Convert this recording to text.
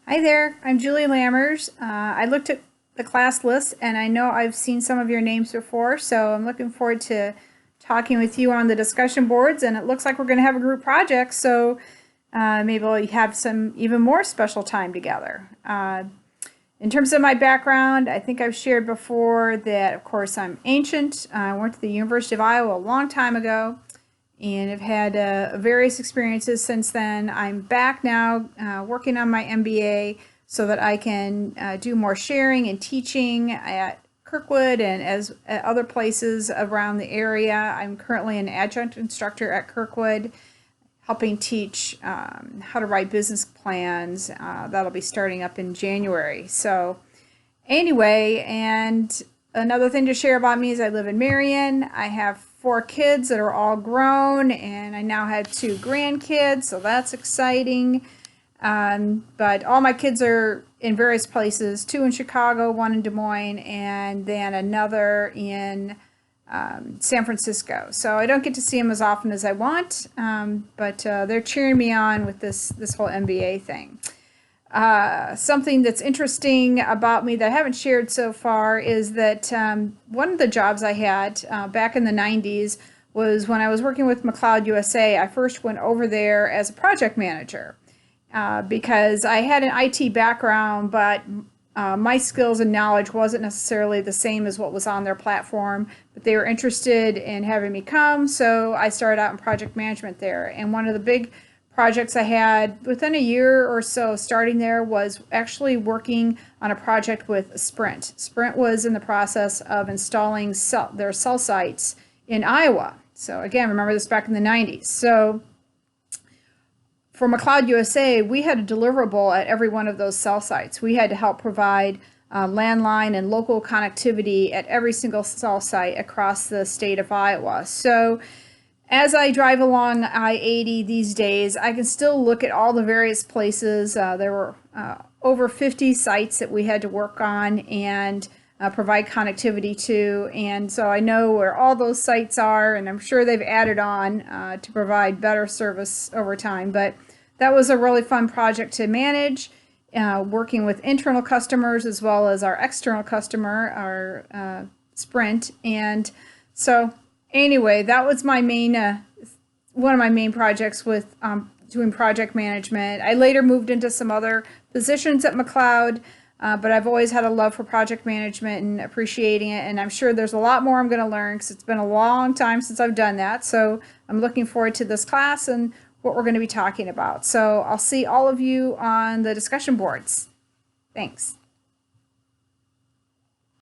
Hi there, I'm Julie Lammers. I looked at the class list and I know I've seen some of your names before, so I'm looking forward to talking with you on the discussion boards, and it looks like we're going to have a group project, so maybe we'll have some even more special time together. In terms of my background, I think I've shared before that, of course, I'm ancient. I went to the University of Iowa a long time ago and have had various experiences since then. I'm back now working on my MBA so that I can do more sharing and teaching at Kirkwood and as at other places around the area. I'm currently an adjunct instructor at Kirkwood, helping teach how to write business plans. That'll be starting up in January. So anyway, and another thing to share about me is I live in Marion. I have 4 kids that are all grown, and I now have 2 grandkids, so that's exciting. But all my kids are in various places, 2 in Chicago, 1 in Des Moines, and then another in San Francisco. So I don't get to see them as often as I want, but they're cheering me on with this whole MBA thing. Something that's interesting about me that I haven't shared so far is that one of the jobs I had back in the 90s was when I was working with McLeod USA. I first went over there as a project manager because I had an IT background, but my skills and knowledge wasn't necessarily the same as what was on their platform, but they were interested in having me come, so I started out in project management there. And one of the big projects I had within a year or so starting there was actually working on a project with Sprint. Sprint was in the process of installing their cell sites in Iowa. So again, remember this back in the 90s. So for McLeod USA, we had a deliverable at every one of those cell sites. We had to help provide landline and local connectivity at every single cell site across the state of Iowa. So as I drive along I-80 these days, I can still look at all the various places. There were over 50 sites that we had to work on and provide connectivity to. And so I know where all those sites are, and I'm sure they've added on to provide better service over time. But that was a really fun project to manage, working with internal customers as well as our external customer, our Sprint. And so anyway, that was my main, one of my main projects with doing project management. I later moved into some other positions at McLeod, but I've always had a love for project management and appreciating it. And I'm sure there's a lot more I'm going to learn because it's been a long time since I've done that. So I'm looking forward to this class and what we're going to be talking about. So I'll see all of you on the discussion boards. Thanks.